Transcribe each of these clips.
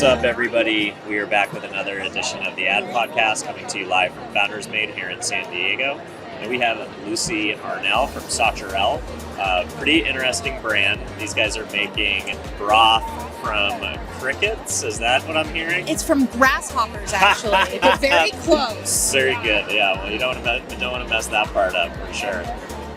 What's up, everybody? We are back with another edition of the Ad Podcast, coming to you live from Foundermade here in San Diego. And we have Lucy and Arnell from Sauterelle. Pretty interesting brand. These guys are making broth from crickets. Is that what I'm hearing? It's from grasshoppers, actually. They're very close. Very good. Yeah. Well, you don't want to mess that part up for sure.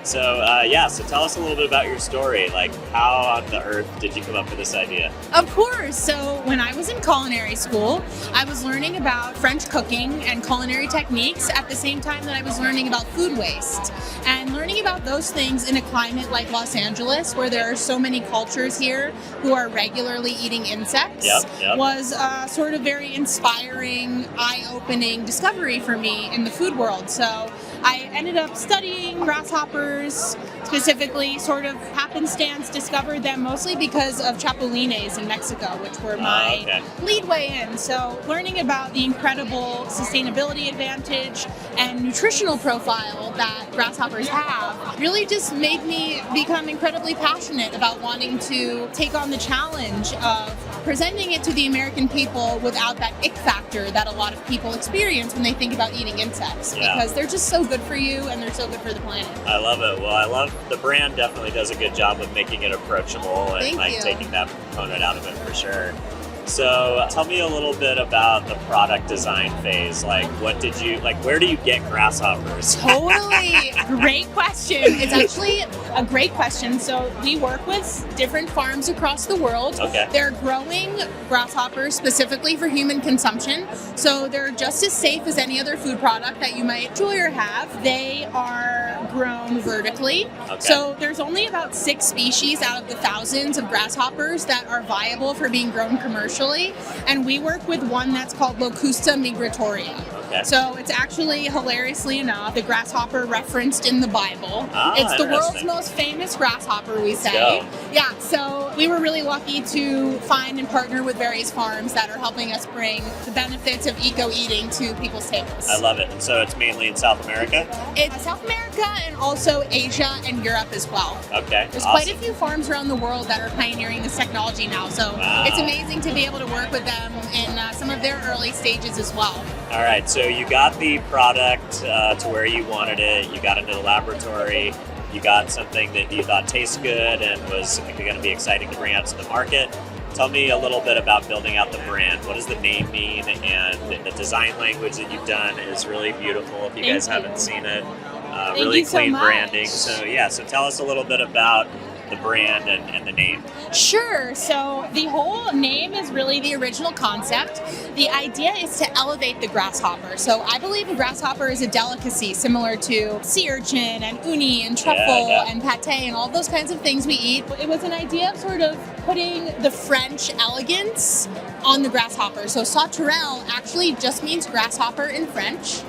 So so tell us a little bit about your story. Like, how on the earth did you come up with this idea? Of course. So when I was in culinary school, I was learning about French cooking and culinary techniques at the same time that I was learning about food waste. And learning about those things in a climate like Los Angeles, where there are so many cultures here who are regularly eating insects, was a sort of very inspiring, eye-opening discovery for me in the food world. So I ended up studying grasshoppers, specifically sort of happenstance, discovered them mostly because of chapulines in Mexico, which were my leadway in. So learning about the incredible sustainability advantage and nutritional profile that grasshoppers have really just made me become incredibly passionate about wanting to take on the challenge of presenting it to the American people without that ick factor that a lot of people experience when they think about eating insects, because they're just so good for you and they're so good for the planet. I love it. Well, I love the brand definitely does a good job of making it approachable and taking that component out of it for sure. So tell me a little bit about the product design phase. Like, where do you get grasshoppers? Totally. Great question. It's actually a great question. So we work with different farms across the world. Okay. They're growing grasshoppers specifically for human consumption. So they're just as safe as any other food product that you might enjoy or have. They are grown vertically. Okay. So there's only about 6 species out of the thousands of grasshoppers that are viable for being grown commercially. And we work with one that's called Locusta migratoria. Okay. So it's actually, hilariously enough, the grasshopper referenced in the Bible. It's the world's most famous grasshopper, we say. Yeah, so we were really lucky to find and partner with various farms that are helping us bring the benefits of eco-eating to people's tables. I love it. And so it's mainly in South America? It's South America and also Asia and Europe as well. Okay. There's quite a few farms around the world that are pioneering this technology now, so it's amazing to be able to work with them in some of their early stages as well. All right, so you got the product to where you wanted it, you got into the laboratory, you got something that you thought tastes good and was going to be exciting to bring out to the market. Tell me a little bit about building out the brand. What does the name mean? And the design language that you've done is really beautiful. If you guys haven't seen it, really clean branding. So tell us a little bit about the brand and the name. Sure. So the whole name is really the original concept. The idea is to elevate the grasshopper. So I believe a grasshopper is a delicacy similar to sea urchin and uni and truffle and pate and all those kinds of things we eat. It was an idea of sort of putting the French elegance on the grasshopper. So Sauterelle actually just means grasshopper in French.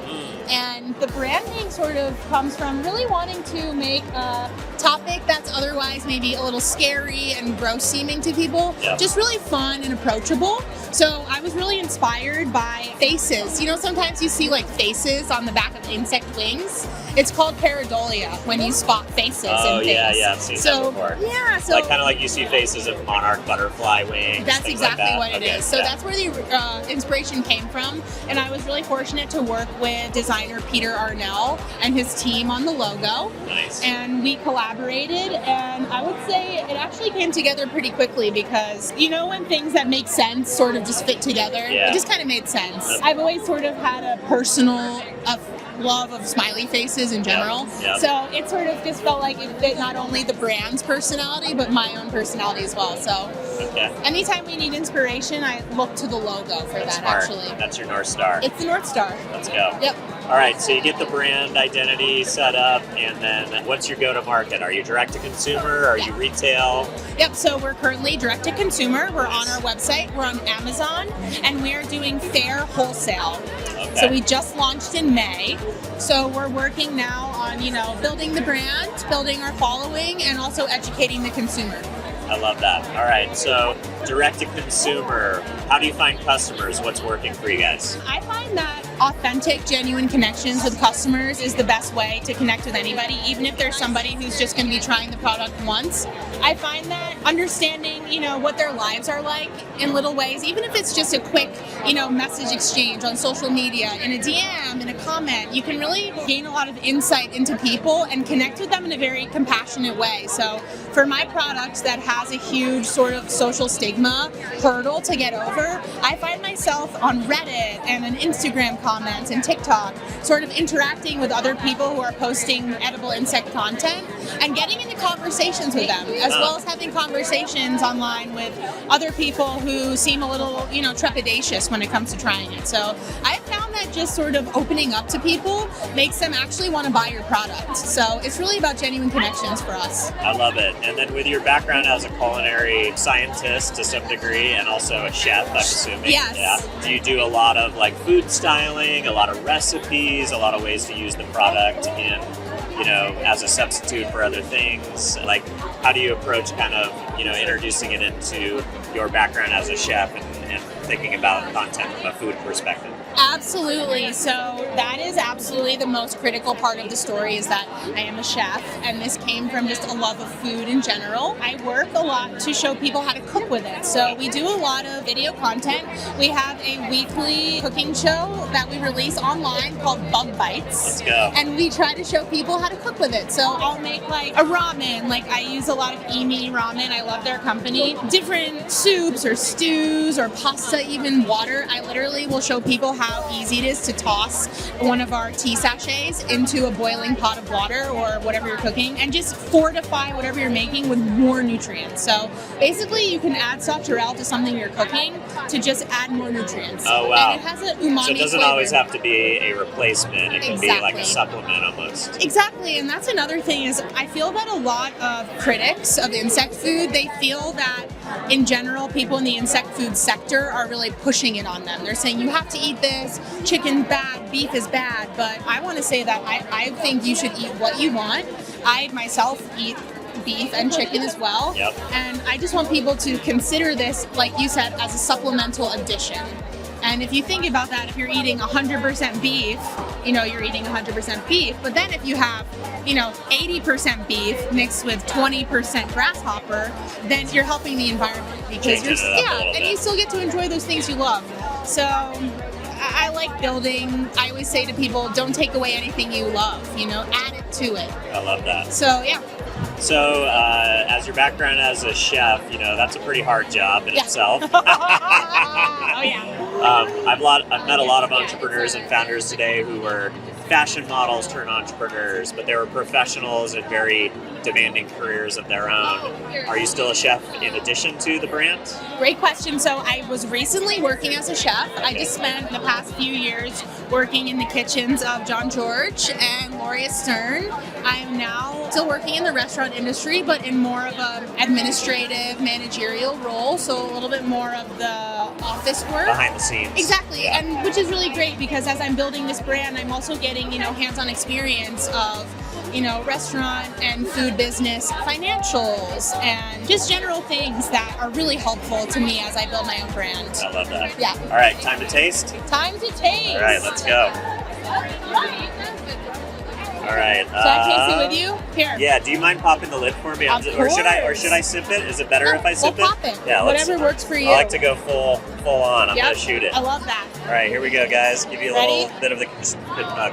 And the brand name sort of comes from really wanting to make a topic that's otherwise maybe a little scary and gross seeming to people, just really fun and approachable. So I was really inspired by faces. You know, sometimes you see like faces on the back of insect wings. It's called pareidolia when you spot faces in things. I've seen that before. Yeah, so like kind of like you see faces of monarch butterfly wings. That's exactly what it is. So that's where the inspiration came from, and I was really fortunate to work with designer Peter Arnell and his team on the logo. Nice. And we collaborated, and I would say it actually came together pretty quickly because you know when things that make sense sort of just fit together, it just kind of made sense. I've always sort of had a personal love of smiley faces in general. So it sort of just felt like it fit not only the brand's personality, but my own personality as well. So anytime we need inspiration, I look to the logo for that, actually. That's your North Star. It's the North Star. Let's go. Yep. All right, so you get the brand identity set up, and then what's your go-to-market? Are you direct-to-consumer? Are you retail? Yep, so we're currently direct-to-consumer. We're on our website. We're on Amazon, and we are doing fair wholesale. So we just launched in May. So we're working now on, building the brand, building our following, and also educating the consumer. I love that. All right, so direct-to-consumer, how do you find customers? What's working for you guys? I find that authentic, genuine connections with customers is the best way to connect with anybody, even if there's somebody who's just going to be trying the product once. I find that understanding what their lives are like in little ways, even if it's just a quick, message exchange on social media, in a DM, in a comment. You can really gain a lot of insight into people and connect with them in a very compassionate way. So for my product that has a huge sort of social stigma hurdle to get over, I find myself on Reddit and in Instagram comments and TikTok sort of interacting with other people who are posting edible insect content and getting into conversations with them, as well as having conversations online with other people who seem a little, trepidatious when it comes to trying it. So I found that just sort of opening up to people makes them actually want to buy your product. So it's really about genuine connections for us. I love it. And then with your background as a culinary scientist to some degree and also a chef, I'm assuming. Yes. Yeah. Do you do a lot of like food styling, a lot of recipes, a lot of ways to use the product in, as a substitute for other things? Like, how do you approach kind of, introducing it into your background as a chef and thinking about content from a food perspective? Absolutely. So that is absolutely the most critical part of the story, is that I am a chef, and this came from just a love of food in general. I work a lot to show people how to cook with it. So we do a lot of video content. We have a weekly cooking show that we release online called Bug Bites. Let's go. And we try to show people how to cook with it. So I'll make like a ramen. Like I use a lot of Emi ramen. I love their company. Different soups or stews or pasta, even water. I literally will show people how easy it is to toss one of our tea sachets into a boiling pot of water or whatever you're cooking and just fortify whatever you're making with more nutrients. So basically you can add Sauterelle to something you're cooking to just add more nutrients. Oh, wow. And it has an umami So it doesn't flavor. always have to be a replacement. It can be like a supplement almost. Exactly, and that's another thing is I feel that a lot of critics of insect food, they feel that in general people in the insect food sector are really pushing it on them. They're saying you have to eat this, chicken's bad, beef is bad, but I want to say that I think you should eat what you want. I myself eat beef and chicken as well. Yep. And I just want people to consider this, like you said, as a supplemental addition. And if you think about that, if you're eating 100% beef, you're eating 100% beef. But then if you have, 80% beef mixed with 20% grasshopper, then you're helping the environment because you still get to enjoy those things you love. So I like building. I always say to people, don't take away anything you love, add it to it. I love that. So, yeah. So, as your background as a chef, that's a pretty hard job in itself. Oh, yeah. I've met a lot of entrepreneurs and founders today who were fashion models turned entrepreneurs, but they were professionals in very demanding careers of their own. Are you still a chef in addition to the brand? Great question. So I was recently working as a chef. I just spent the past few years working in the kitchens of John George and Gloria Stern. I am now still working in the restaurant industry, but in more of an administrative, managerial role. So a little bit more of the office work. Behind the scenes. Exactly. Yeah. And which is really great because as I'm building this brand, I'm also getting, hands-on experience of restaurant and food business financials and just general things that are really helpful to me as I build my own brand. I love that. Yeah. All right, time to taste? Time to taste. All right, let's go. All right. Should I taste it with you? Here. Yeah, do you mind popping the lid for me? Of Or should I course. sip it? Is it better if I sip we'll pop it. Yeah, whatever works for you. I like to go full on. I'm Yep. going to shoot it. I love that. All right, here we go, guys. Give you a Ready? little bit of the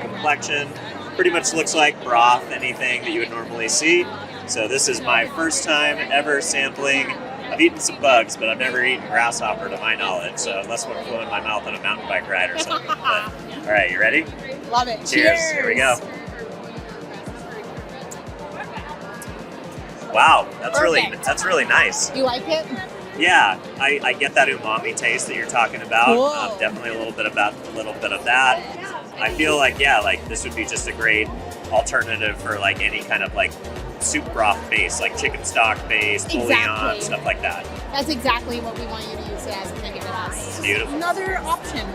complexion. Pretty much looks like broth, anything that you would normally see. So this is my first time ever sampling. I've eaten some bugs, but I've never eaten grasshopper to my knowledge. So unless one flew in my mouth on a mountain bike ride or something. But, all right, you ready? Love it. Cheers. Here we go. Wow, that's really nice. You like it? Yeah, I get that umami taste that you're talking about. Cool. Definitely a little bit of that. I feel like this would be just a great alternative for like any kind of like soup broth base, like chicken stock base, bouillon, stuff like that. That's exactly what we want you to use it as and think of it as. Beautiful. Another option.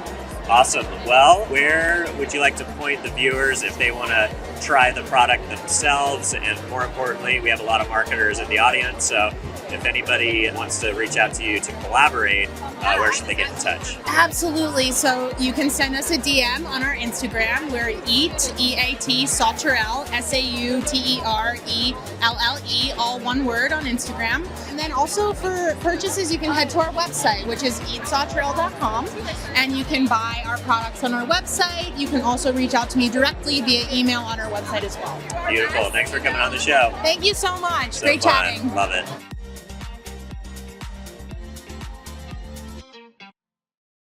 Awesome. Well, where would you like to point the viewers if they want to try the product themselves, and more importantly, we have a lot of marketers in the audience, so if anybody wants to reach out to you to collaborate, where should they get in touch? Absolutely. So you can send us a DM on our Instagram. We're EAT Sauterelle, SAUTERELLE, all one word on Instagram. And then also for purchases, you can head to our website, which is eatsauterelle.com, and you can buy our products on our website. You can also reach out to me directly via email on our website as well. Beautiful. Thanks for coming on the show. Thank you so much. So Great fun. chatting. Love it.